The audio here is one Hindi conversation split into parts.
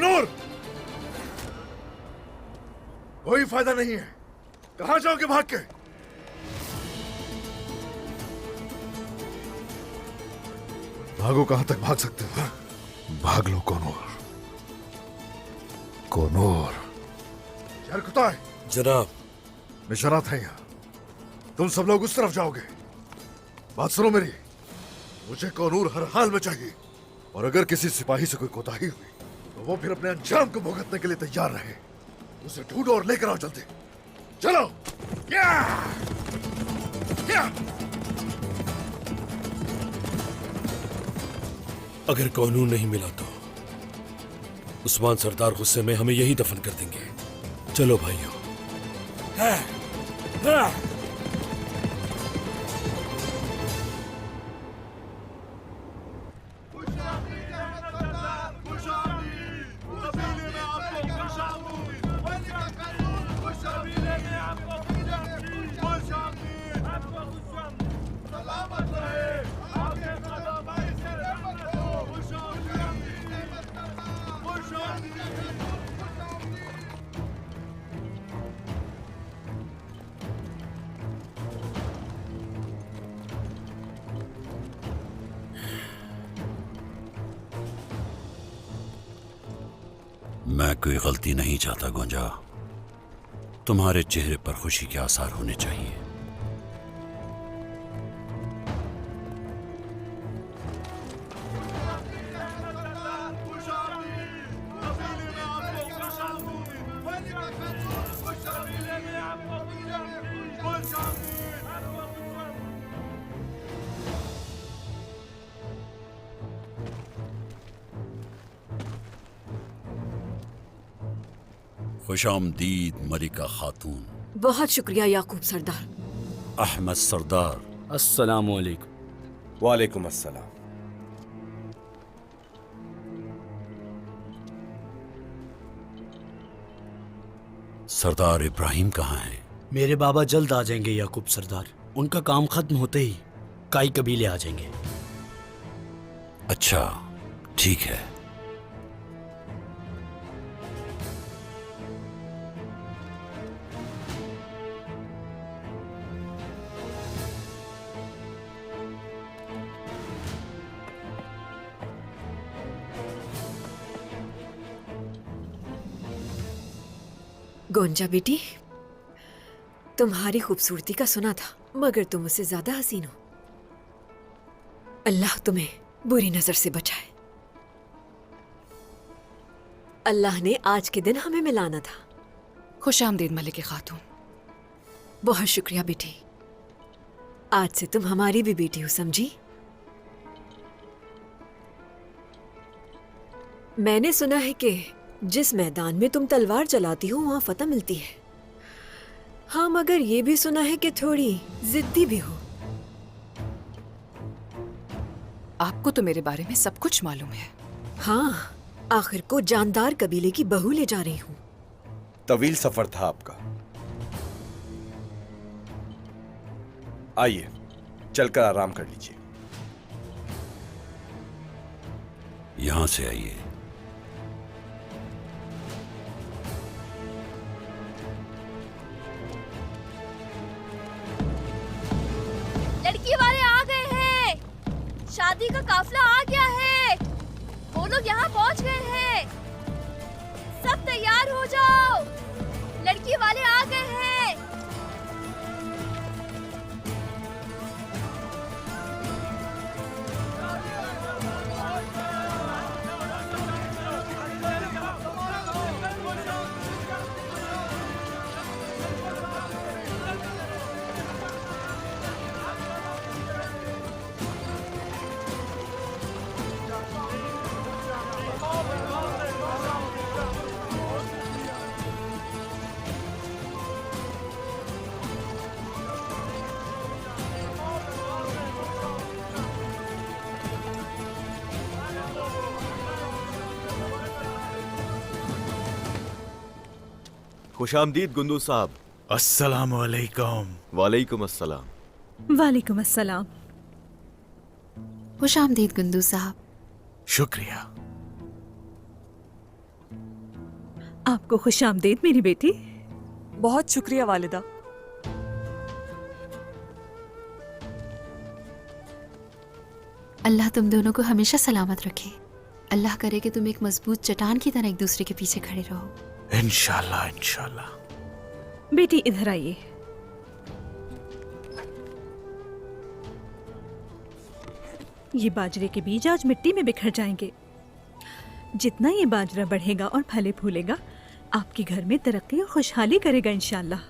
कोनूर, कोई फायदा नहीं है। कहां जाओगे भाग के? भागो, कहां तक भाग सकते हो? भाग लो कोनूर। कोनूर, शहर कुत्ता है जनाब। निशानात है यहाँ। तुम सब लोग उस तरफ जाओगे। बात सुनो मेरी, मुझे कोनूर हर हाल में चाहिए, और अगर किसी सिपाही से कोई कोताही हुई तो वो फिर अपने अंजाम को भुगतने के लिए तैयार रहे। उसे ढूंढो और लेकर आओ जल्दी। चलो। या! या! अगर कानून नहीं मिला तो उस्मान सरदार गुस्से में हमें यही दफन कर देंगे। चलो भाइयों। मैं कोई गलती नहीं चाहता गोंजा। तुम्हारे चेहरे पर खुशी के आसार होने चाहिए। खुशामदीद मलिका खातून। बहुत शुक्रिया याकूब सरदार। अहमद सरदार। अस्सलामु अलैकुम। वालेकुम अस्सलाम। सरदार इब्राहिम कहाँ हैं? मेरे बाबा जल्द आ जाएंगे याकूब सरदार। उनका काम खत्म होते ही काई कबीले आ जाएंगे। अच्छा, ठीक है। गोंजा बेटी, तुम्हारी खूबसूरती का सुना था, मगर तुम मुझसे ज्यादा हसीन हो। अल्लाह तुम्हें बुरी नजर से बचाए। अल्लाह ने आज के दिन हमें मिलाना था। खुशामदीद मलिक खातून। बहुत शुक्रिया बेटी। आज से तुम हमारी भी बेटी हो, समझी? मैंने सुना है कि जिस मैदान में तुम तलवार चलाती हो वहां फतह मिलती है। हाँ, मगर ये भी सुना है कि थोड़ी जिद्दी भी हो। आपको तो मेरे बारे में सब कुछ मालूम है। हाँ, आखिर को जानदार कबीले की बहू ले जा रही हूँ। तवील सफर था आपका। आइए, चलकर आराम कर लीजिए। यहां से आइए। लड़की वाले आ गए हैं। शादी का काफिला आ गया है। वो लोग यहाँ पहुँच गए हैं। सब तैयार हो जाओ, लड़की वाले आ गए हैं। खुशामदीद गुंदू साहब। अस्सलाम वालेकुम। वालेकुम अस्सलाम। वालेकुम अस्सलाम। खुशामदीद गुंदू साहब। शुक्रिया। आपको खुशामदीद मेरी बेटी। बहुत शुक्रिया वालिदा। अल्लाह तुम दोनों को हमेशा सलामत रखे। अल्लाह करे कि तुम एक मजबूत चट्टान की तरह एक दूसरे के पीछे खड़े रहो। इंशाल्लाह इंशाल्लाह। बेटी इधर आइए। ये बाजरे के बीज आज मिट्टी में बिखर जाएंगे। जितना ये बाजरा बढ़ेगा और फले फूलेगा, आपके घर में तरक्की और खुशहाली करेगा इंशाल्लाह।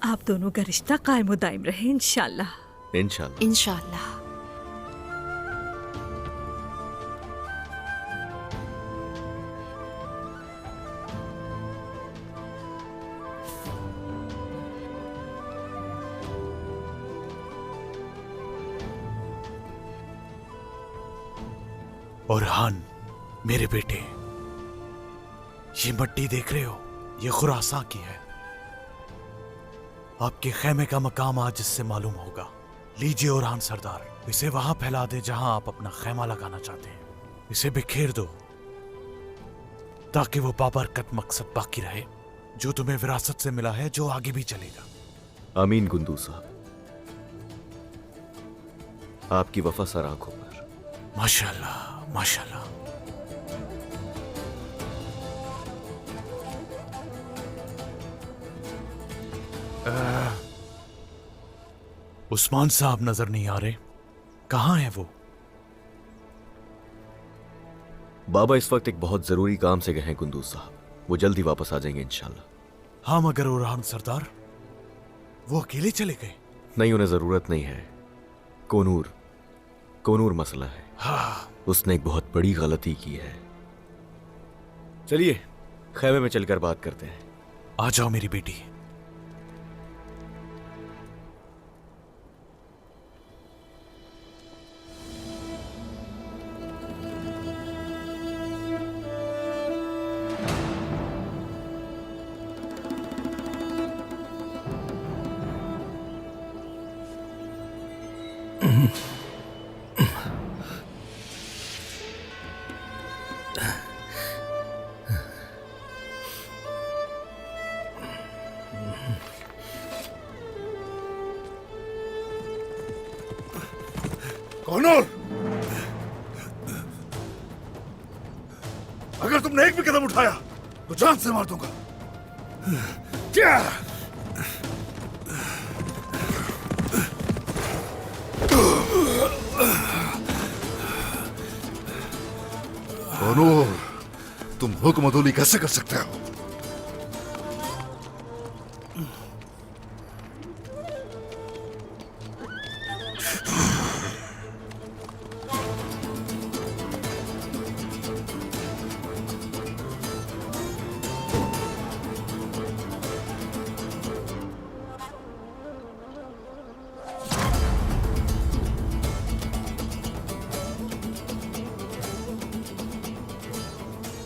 आप दोनों का रिश्ता कायम व दायम रहे इंशाल्लाह। इंशाल्लाह। इंशाल्लाह। और हान, मेरे बेटे, ये मट्टी देख रहे हो, ये खुरासां की है। आपके खेमे का मकाम आज इससे मालूम होगा। लीजिए ओरहान सरदार, इसे वहां फैला दे जहां आप अपना खेमा लगाना चाहते हैं। इसे बिखेर दो ताकि वो बाबरकत मकसद बाकी रहे जो तुम्हें विरासत से मिला है, जो आगे भी चलेगा। आमीन गुंदू साहब, आपकी वफा सर आंखों पर। माशाल्लाह माशाल्लाह। उस्मान साहब नजर नहीं आ रहे, कहां है वो? बाबा इस वक्त एक बहुत जरूरी काम से गए हैं गुंदू साहब, वो जल्द ही वापस आ जाएंगे इंशाल्लाह। हाँ, मगर ओरहान सरदार, वो अकेले चले गए? नहीं, उन्हें जरूरत नहीं है। कोनूर मसला है। हाँ। उसने एक बहुत बड़ी गलती की है। चलिए खैमे में चलकर बात करते हैं। आ जाओ मेरी बेटी। कोनूर, अगर तुमने एक भी कदम उठाया तो जान से मार दूंगा। क्या? कोनूर, तुम हुक्म अदूली कैसे कर सकते हो?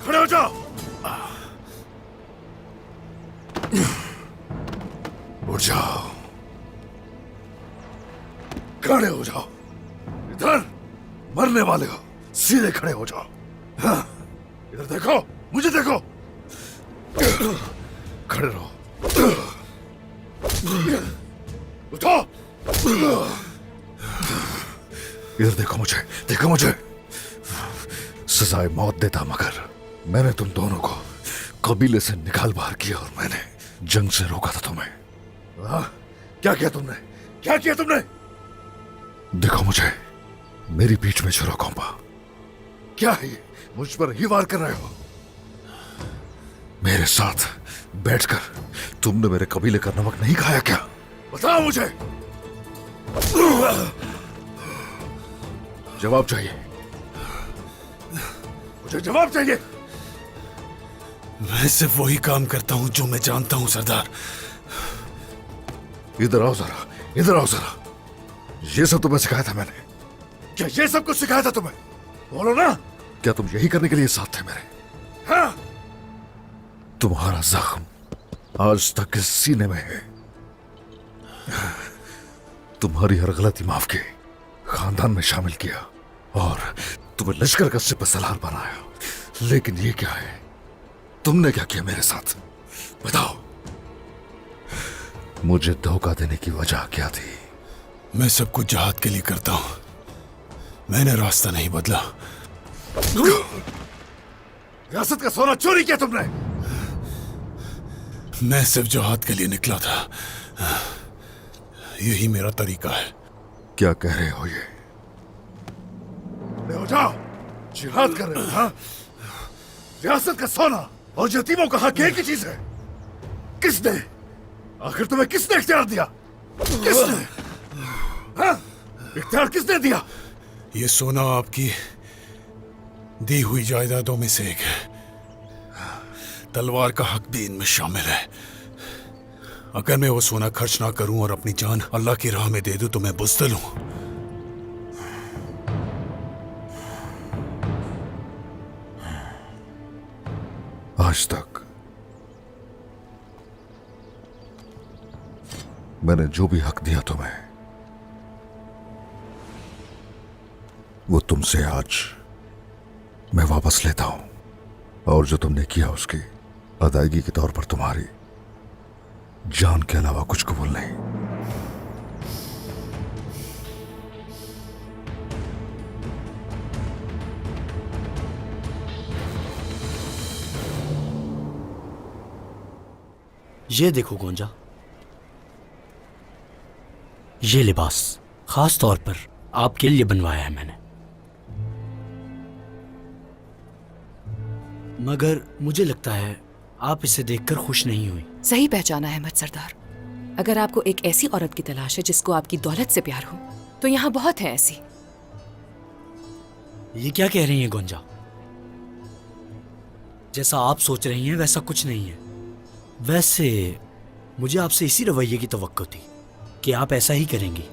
खड़े हो जाओ। उठ जाओ, खड़े हो जाओ। इधर मरने वाले हो, सीधे खड़े हो जाओ। हाँ, इधर देखो, मुझे देखो। खड़े रहो। उठो। इधर देखो मुझे, देखो मुझे। सजाए मौत देता, मगर मैंने तुम दोनों को कबीले से निकाल बाहर किया और मैंने जंग से रोका था तुम्हें। क्या किया तुमने? क्या किया तुमने? देखो मुझे, मेरी पीठ में छुरा कौंपा। क्या है ये? मुझ पर ही वार कर रहे हो? मेरे साथ बैठकर तुमने मेरे कबीले का नमक नहीं खाया क्या? बताओ मुझे। जवाब चाहिए, मुझे जवाब चाहिए। मैं सिर्फ वही काम करता हूं जो मैं जानता हूं सरदार। इधर आओ जरा, इधर आओ जरा। ये सब तुम्हें सिखाया था मैंने? क्या ये सब कुछ सिखाया था तुम्हें? बोलो ना। क्या तुम यही करने के लिए साथ थे मेरे? हाँ? तुम्हारा जख्म आज तक इस सीने में है। तुम्हारी हर गलती माफ की, खानदान में शामिल किया और तुम्हें लश्कर का सिपह सलार बनाया। लेकिन ये क्या है? तुमने क्या किया मेरे साथ? बताओ, मुझे धोखा देने की वजह क्या थी? मैं सब कुछ जहाद के लिए करता हूं। मैंने रास्ता नहीं बदला। रियासत का सोना चोरी किया तुमने? मैं सिर्फ जहाद के लिए निकला था। यही मेरा तरीका है। क्या कह रहे हो ये? ले जाओ, जिहाद कर रहे हो? हाँ? रियासत का सोना और यतीमों का हक एक ही चीज है। किसने, आखिर तुम्हें किसने इख्तियार दिया? किसने? हाँ? इख्तियार किसने दिया? ये सोना आपकी दी हुई जायदादों में से एक है। तलवार का हक भी इनमें शामिल है। अगर मैं वो सोना खर्च ना करूं और अपनी जान अल्लाह की राह में दे दूं तो मैं बुज़दिल हूं। आज तक मैंने जो भी हक दिया तुम्हें, वो तुमसे आज मैं वापस लेता हूं। और जो तुमने किया उसकी अदायगी के तौर पर तुम्हारी जान के अलावा कुछ कबूल नहीं। ये देखो गोंजा, ये लिबास खास तौर पर आपके लिए बनवाया है मैंने। मगर मुझे लगता है आप इसे देखकर खुश नहीं हुई। सही पहचाना है अहमद सरदार। अगर आपको एक ऐसी औरत की तलाश है जिसको आपकी दौलत से प्यार हो, तो यहाँ बहुत है ऐसी। ये क्या कह रही हैं गोंजा? जैसा आप सोच रही हैं वैसा कुछ नहीं है। वैसे मुझे आपसे इसी रवैये की तवक्को थी कि आप ऐसा ही करेंगी।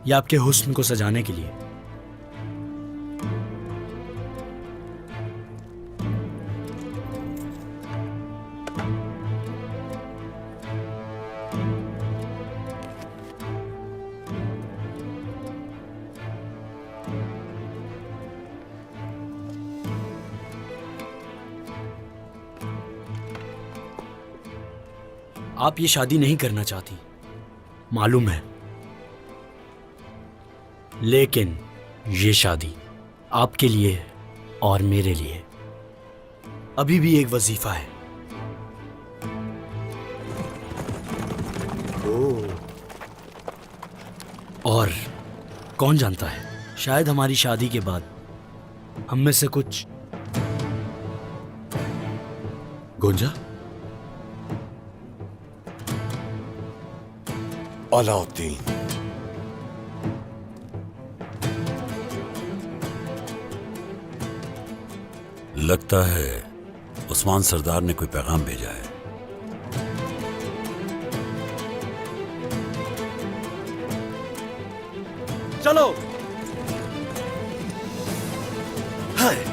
ये आपके हुस्न को सजाने के लिए। आप ये शादी नहीं करना चाहती, मालूम है, लेकिन ये शादी आपके लिए है और मेरे लिए अभी भी एक वजीफा है। और कौन जानता है, शायद हमारी शादी के बाद हम में से कुछ। गोंजा, अलाउद्दीन, लगता है उस्मान सरदार ने कोई पैगाम भेजा है। चलो। हाय,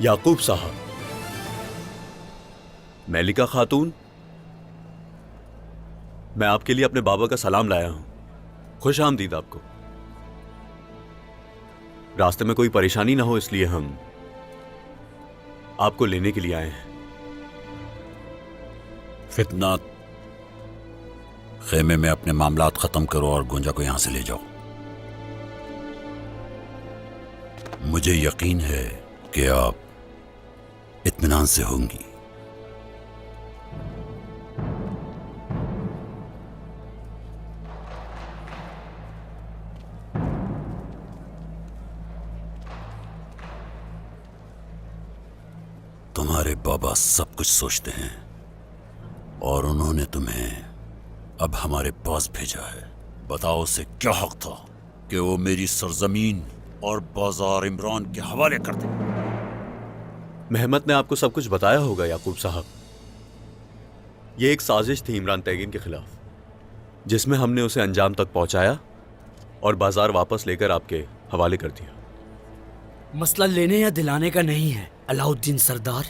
याकूब साहब, मेलिका खातून, मैं आपके लिए अपने बाबा का सलाम लाया हूं। खुश आमदीद आपको। रास्ते में कोई परेशानी ना हो इसलिए हम आपको लेने के लिए आए हैं। फितना, खेमे में अपने मामलात खत्म करो और गोंजा को यहां से ले जाओ। मुझे यकीन है कि आप इत्मीनान से होंगी। तुम्हारे बाबा सब कुछ सोचते हैं और उन्होंने तुम्हें अब हमारे पास भेजा है। बताओ उसे क्या हक था कि वो मेरी सरजमीन और बाजार इमरान के हवाले कर दे। मेहमत ने आपको सब कुछ बताया होगा याकूब साहब। ये एक साजिश थी इमरान तैगीन के खिलाफ, जिसमें हमने उसे अंजाम तक पहुंचाया और बाजार वापस लेकर आपके हवाले कर दिया। मसला लेने या दिलाने का नहीं है अलाउद्दीन सरदार,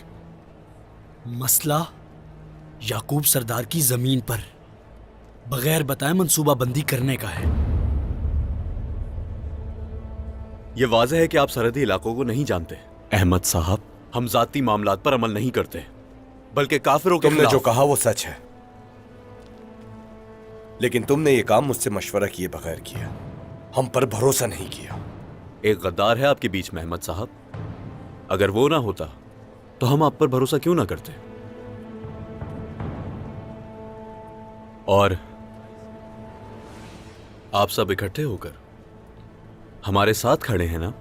मसला याकूब सरदार की जमीन पर बगैर बताए मंसूबाबंदी करने का है। यह वाज़ेह है कि आप सरहदी इलाकों को नहीं जानते अहमद साहब। हम जाती मामलात पर अमल नहीं करते, बल्कि काफिरों के तुमने जो कहा वो सच है, लेकिन तुमने ये काम मुझसे मशवरा किए बगैर किया, हम पर भरोसा नहीं किया। एक गद्दार है आपके बीच में अहमद साहब, अगर वो ना होता तो हम आप पर भरोसा क्यों ना करते। और आप सब इकट्ठे होकर हमारे साथ खड़े हैं ना,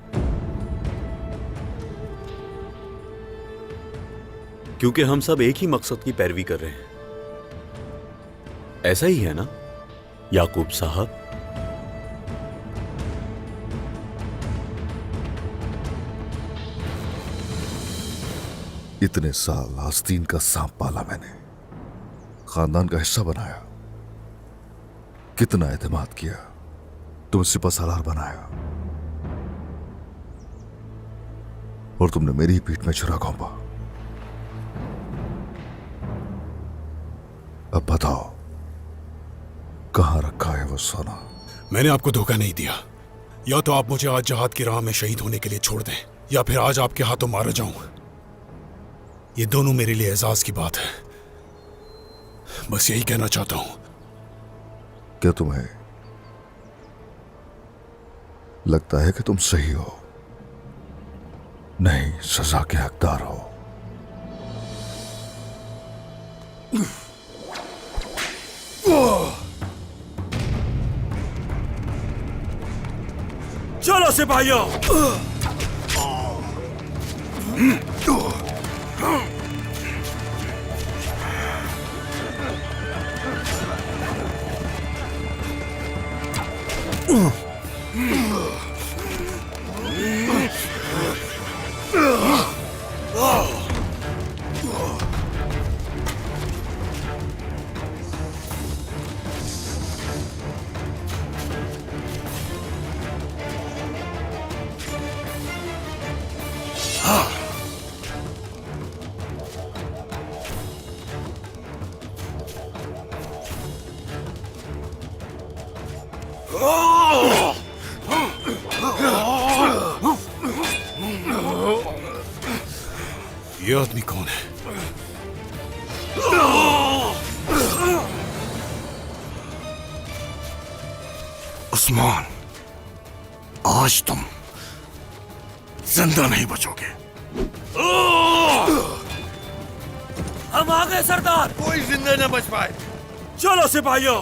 क्योंकि हम सब एक ही मकसद की पैरवी कर रहे हैं। ऐसा ही है ना याकूब साहब? इतने साल आस्तीन का सांप पाला मैंने, खानदान का हिस्सा बनाया, कितना एतमाद किया, तुम सिपह सालार बनाया, और तुमने मेरी ही पीठ में छुरा घोंपा। अब बताओ कहां रखा है वो सोना? मैंने आपको धोखा नहीं दिया। या तो आप मुझे आज जहाद की राह में शहीद होने के लिए छोड़ दें, या फिर आज आपके हाथों मारा जाऊं। ये दोनों मेरे लिए एजाज की बात है। बस यही कहना चाहता हूं। क्या तुम्हें लगता है कि तुम सही हो, नहीं सजा के हकदार हो? चलो सिपाहियों, ये आदमी कौन है? उस्मान, आज तुम जिंदा नहीं बचोगे। हम आ गए सरदार। कोई जिंदा न बच पाए। चलो सिपाहियों।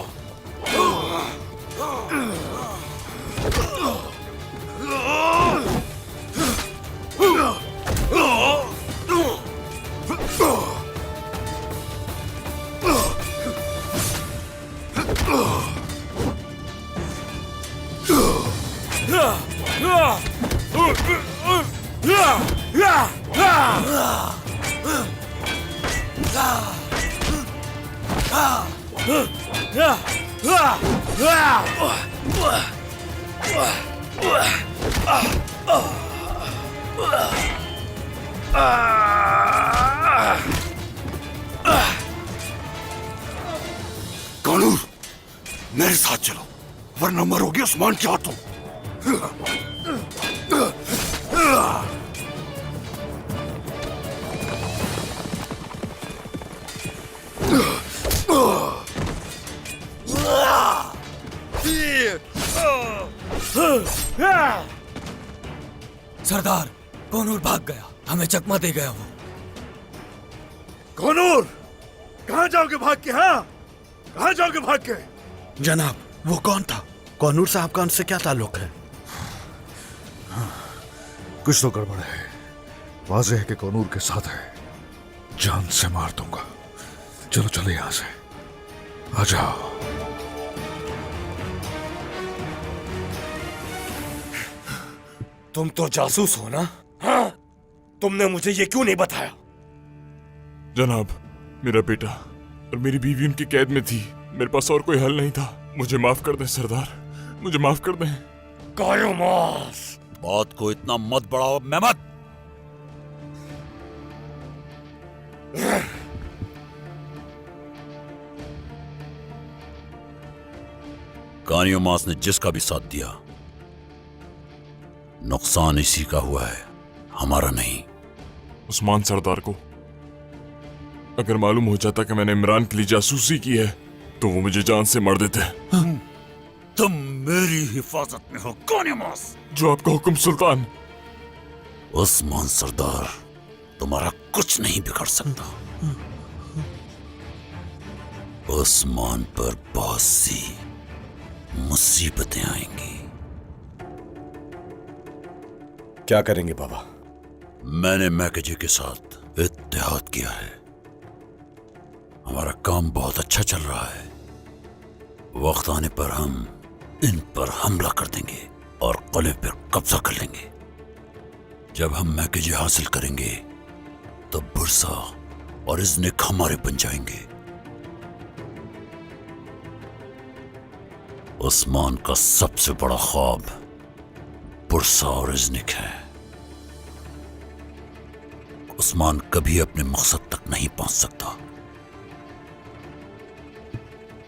कानूर, मेरे साथ चलो, वरना मरोगे उस्मान के हाथों। सरदार, कौनूर भाग गया, हमें चकमा दे गया वो। कौनूर, कहां जाओगे भाग के? हाँ, कहां जाओगे भाग के? जनाब, वो कौन था? कौनूर साहब का उनसे क्या ताल्लुक है? कुछ तो गड़बड़ है। वाज़ेह है कि कौनूर के साथ है। जान से मार दूंगा। चलो चलो यहां से, आ जाओ। तुम तो जासूस हो ना? हाँ, तुमने मुझे ये क्यों नहीं बताया? जनाब, मेरा बेटा और मेरी बीवी उनकी कैद में थी। मेरे पास और कोई हल नहीं था। मुझे माफ कर दें सरदार, मुझे माफ कर दें। कायोमास, बात को इतना मत बढ़ाओ मेहमत। कानियोमास ने जिसका भी साथ दिया, नुकसान इसी का हुआ है, हमारा नहीं। उस्मान सरदार को अगर मालूम हो जाता कि मैंने इमरान के लिए जासूसी की है तो वो मुझे जान से मार देते। तुम मेरी हिफाजत में हो कानियोमास। जो आपका हुक्म सुल्तान। उस्मान सरदार, तुम्हारा कुछ नहीं बिगड़ सकता। उस्मान पर बहुत सी मुसीबतें आएंगी। क्या करेंगे बाबा? मैंने मैकेजी के साथ इत्तेहाद किया है। हमारा काम बहुत अच्छा चल रहा है। वक्त आने पर हम इन पर हमला कर देंगे और किले पर कब्जा कर लेंगे। जब हम मैकेजी हासिल करेंगे तो बुरसा और इज़्निक हमारे बन जाएंगे। उस्मान का सबसे बड़ा ख्वाब बुरसा और इज़्निक है। उस्मान कभी अपने मकसद तक नहीं पहुंच सकता।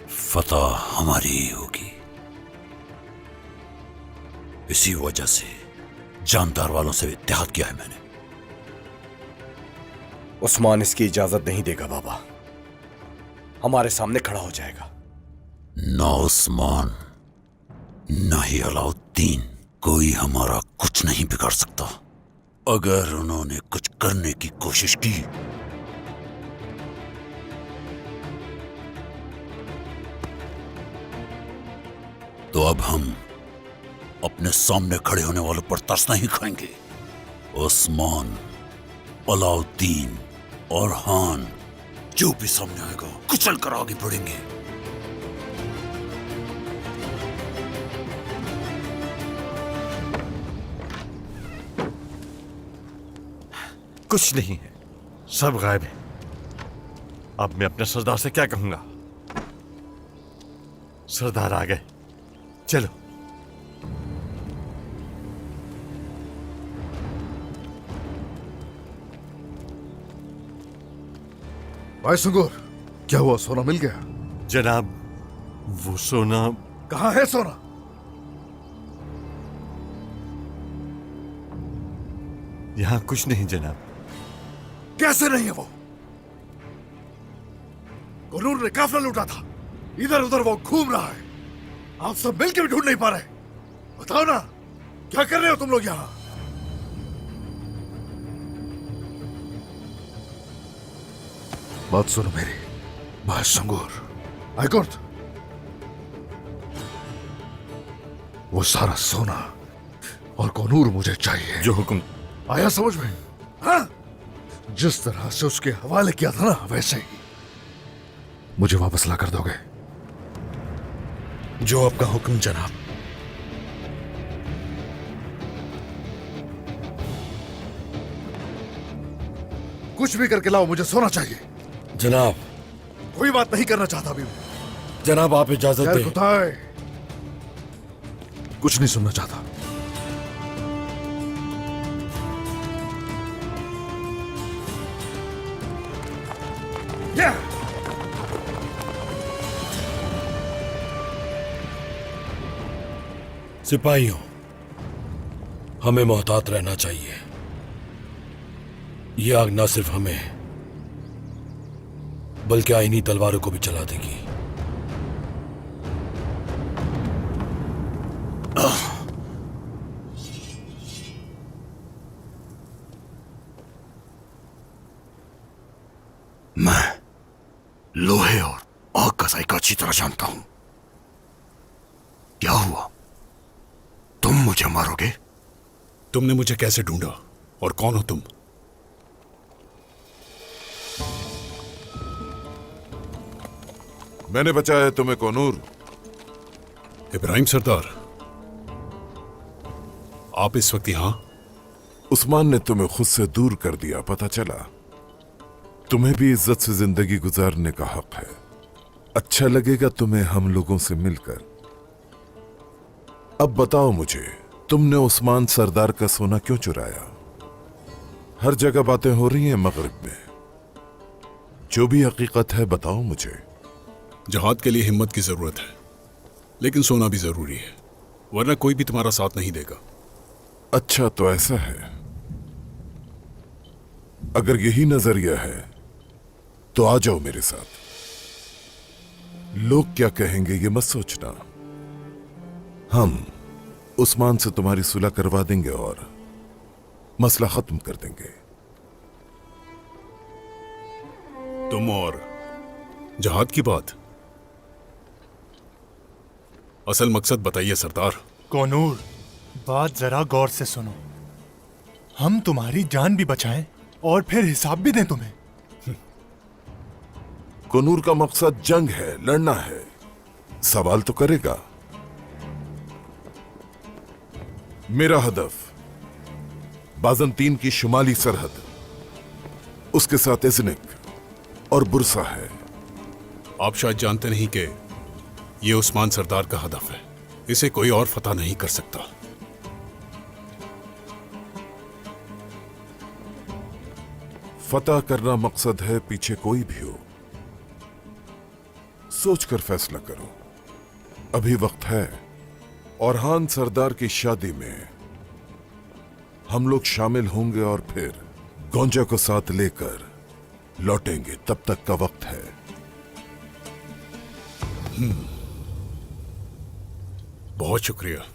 फतह हमारी ही होगी। इसी वजह से जानदार वालों से इत्तेहाद किया है मैंने। उस्मान इसकी इजाजत नहीं देगा बाबा। हमारे सामने खड़ा हो जाएगा। ना उस्मान ना ही अलाउद्दीन, कोई हमारा कुछ नहीं बिगाड़ सकता। अगर उन्होंने कुछ करने की कोशिश की तो अब हम अपने सामने खड़े होने वालों पर तरस नहीं खाएंगे। उस्मान, अलाउद्दीन और हान जो भी सामने आएगा कुचल कर आगे बढ़ेंगे। कुछ नहीं है, सब गायब है। अब मैं अपने सरदार से क्या कहूंगा? सरदार आ गए, चलो। भाई सुंगूर, क्या हुआ? सोना मिल गया? जनाब, वो सोना कहाँ है? सोना यहां कुछ नहीं जनाब। कैसे नहीं है? वो कुनूर ने काफिला लूटा था, इधर उधर वो घूम रहा है। आप सब मिलकर भी ढूंढ नहीं पा रहे। बताओ ना, क्या कर रहे हो तुम लोग यहां? बात सुनो मेरी, भाई संगूर, आइकुर्त, वो सारा सोना और कोनूर मुझे चाहिए। जो हुक्म। आया समझ में? हाँ? जिस तरह से उसके हवाले किया था ना, वैसे ही मुझे वापस ला कर दोगे? जो आपका हुक्म जनाब। कुछ भी करके लाओ, मुझे सोना चाहिए। जनाब, कोई बात नहीं करना चाहता अभी। जनाब आप इजाजत दें। कुताए, कुछ नहीं सुनना चाहता। सिपाहियों, हमें मोहतात रहना चाहिए। यह आग न सिर्फ हमें बल्कि आईनी तलवारों को भी चला देगी। मैं लोहे और आग का जायका अच्छी तरह जानता हूं। क्या हुआ? तुम मुझे मारोगे? तुमने मुझे कैसे ढूंढा और कौन हो तुम? मैंने बचाया तुम्हें कोनूर। इब्राहिम सरदार, आप इस वक्त यहाँ? उस्मान ने तुम्हें खुद से दूर कर दिया, पता चला? तुम्हें भी इज्जत से जिंदगी गुजारने का हक है। अच्छा लगेगा तुम्हें हम लोगों से मिलकर। अब बताओ मुझे, तुमने उस्मान सरदार का सोना क्यों चुराया? हर जगह बातें हो रही हैं मगरिब में। जो भी हकीकत है बताओ मुझे। जहाद के लिए हिम्मत की जरूरत है, लेकिन सोना भी जरूरी है, वरना कोई भी तुम्हारा साथ नहीं देगा। अच्छा तो ऐसा है। अगर यही नजरिया है तो आ जाओ मेरे साथ। लोग क्या कहेंगे ये मत सोचना। हम उस्मान से तुम्हारी सुलह करवा देंगे और मसला खत्म कर देंगे। तुम और जहाद की बात, असल मकसद बताइए सरदार। कोनूर, बात जरा गौर से सुनो। हम तुम्हारी जान भी बचाएं और फिर हिसाब भी दें तुम्हें। कोनूर का मकसद जंग है, लड़ना है। सवाल तो करेगा। मेरा हदफ बाजंतीन की शुमाली सरहद, उसके साथ इज़्निक और बुरसा है। आप शायद जानते नहीं कि यह उस्मान सरदार का हदफ है। इसे कोई और फतह नहीं कर सकता। फतह करना मकसद है, पीछे कोई भी हो। सोचकर फैसला करो, अभी वक्त है। औरहान सरदार की शादी में हम लोग शामिल होंगे और फिर गोंजा को साथ लेकर लौटेंगे। तब तक का वक्त है। बहुत शुक्रिया।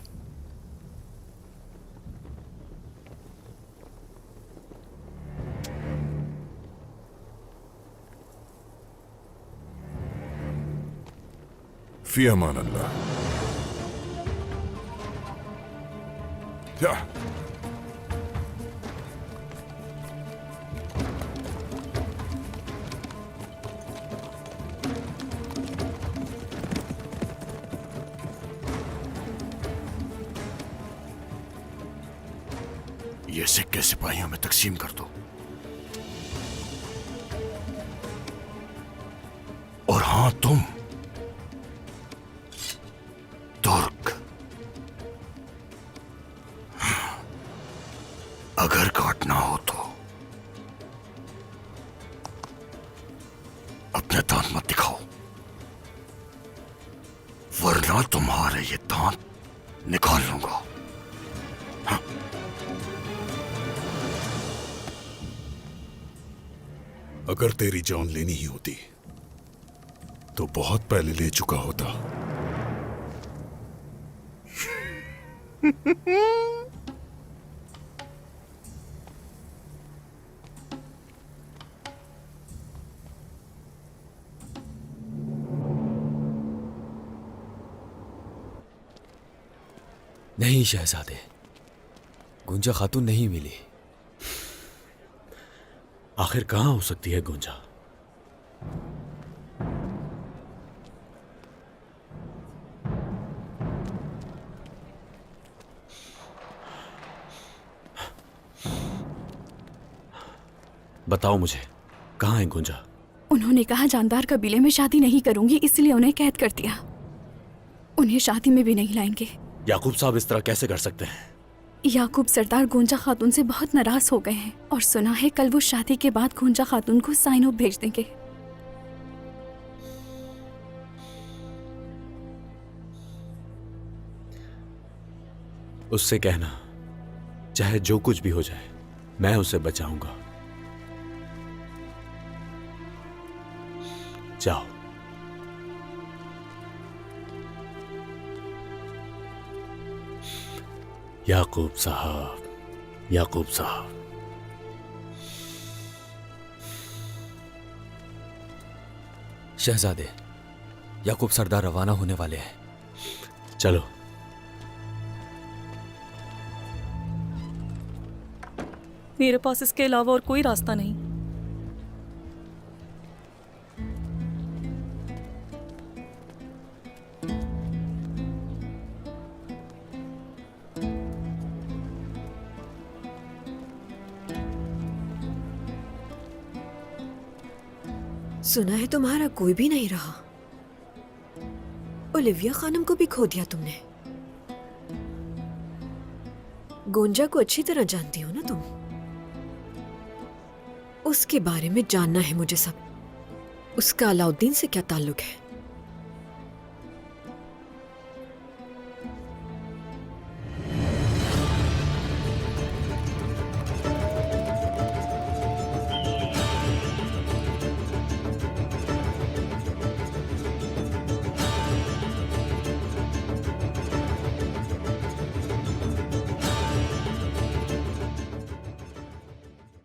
फी अमान अल्लाह। क्या ये सिक्के सिपाहियों में तकसीम कर दो। और हां, तुम तुर्क, अगर काटना हो तो अपने दांत मत दिखाओ, वरना तुम्हारे ये दांत निकाल लूंगा। अगर तेरी जान लेनी ही होती तो बहुत पहले ले चुका होता। नहीं शहजादे, गुंजा खातून नहीं मिली। आखिर कहां हो सकती है गुंजा? बताओ मुझे, कहां है गुंजा? उन्होंने कहा जानदार कबीले में शादी नहीं करूंगी, इसलिए उन्हें कैद कर दिया। उन्हें शादी में भी नहीं लाएंगे। याकूब साहब इस तरह कैसे कर सकते हैं? याकूब सरदार गोंजा खातून से बहुत नाराज हो गए हैं और सुना है कल वो शादी के बाद गोंजा खातून को साइनो भेज देंगे। उससे कहना, चाहे जो कुछ भी हो जाए, मैं उसे बचाऊंगा। जाओ। याकूब साहब, याकूब साहब। शहजादे, याकूब सरदार रवाना होने वाले हैं। चलो। मेरे पास इसके अलावा और कोई रास्ता नहीं। सुना है तुम्हारा कोई भी नहीं रहा। ओलिविया खानम को भी खो दिया तुमने। गोंजा को अच्छी तरह जानती हो ना तुम? उसके बारे में जानना है मुझे सब। उसका अलाउद्दीन से क्या ताल्लुक है?